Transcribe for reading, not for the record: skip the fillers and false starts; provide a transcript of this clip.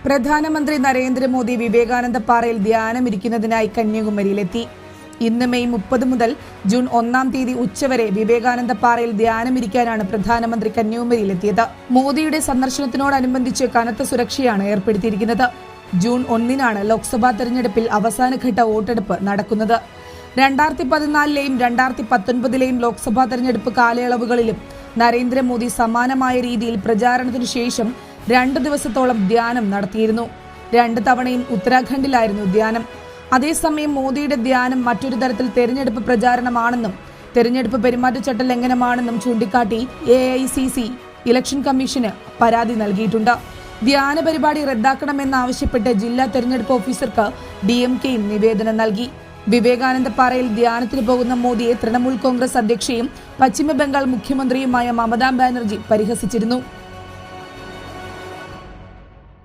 പ്രധാനമന്ത്രി നരേന്ദ്രമോദി വിവേകാനന്ദ പാറയിൽ ധ്യാനമിരിക്കുന്നതിനായി കന്യാകുമാരിയിലെത്തി. ഇന്ന് മെയ് 30 മുതൽ ജൂൺ 1 തീയതി ഉച്ചവരെ വിവേകാനന്ദ പാറയിൽ ധ്യാനമിരിക്കാനാണ് പ്രധാനമന്ത്രി കന്യാകുമാരിയിലെത്തിയത്. മോദിയുടെ സന്ദർശനത്തിനോടനുബന്ധിച്ച് കനത്ത സുരക്ഷയാണ് ഏർപ്പെടുത്തിയിരിക്കുന്നത്. ജൂൺ 1 ലോക്സഭാ തെരഞ്ഞെടുപ്പിൽ അവസാനഘട്ട വോട്ടെടുപ്പ് നടക്കുന്നത്. 2014ലെയും 2019ലെയും ലോക്സഭാ തെരഞ്ഞെടുപ്പ് കാലയളവുകളിലും നരേന്ദ്രമോദി സമാനമായ രീതിയിൽ പ്രചാരണത്തിനു ശേഷം 2 ദിവസത്തോളം ധ്യാനം നടത്തിയിരുന്നു. 2 തവണയും ഉത്തരാഖണ്ഡിലായിരുന്നു ധ്യാനം. അതേസമയം മോദിയുടെ ധ്യാനം മറ്റൊരു തരത്തിൽ തെരഞ്ഞെടുപ്പ് പ്രചാരണമാണെന്നും തെരഞ്ഞെടുപ്പ് പെരുമാറ്റച്ചട്ട ലംഘനമാണെന്നും ചൂണ്ടിക്കാട്ടി AICC ഇലക്ഷൻ കമ്മീഷന് പരാതി നൽകിയിട്ടുണ്ട്. ധ്യാന പരിപാടി റദ്ദാക്കണമെന്നാവശ്യപ്പെട്ട് ജില്ലാ തെരഞ്ഞെടുപ്പ് ഓഫീസർക്ക് DMKയും നിവേദനം നൽകി. വിവേകാനന്ദ പാറയിൽ ധ്യാനത്തിന് പോകുന്ന മോദിയെ തൃണമൂൽ കോൺഗ്രസ് അധ്യക്ഷയും പശ്ചിമ ബംഗാൾ മുഖ്യമന്ത്രിയുമായ മമതാ ബാനർജി പരിഹസിച്ചിരുന്നു.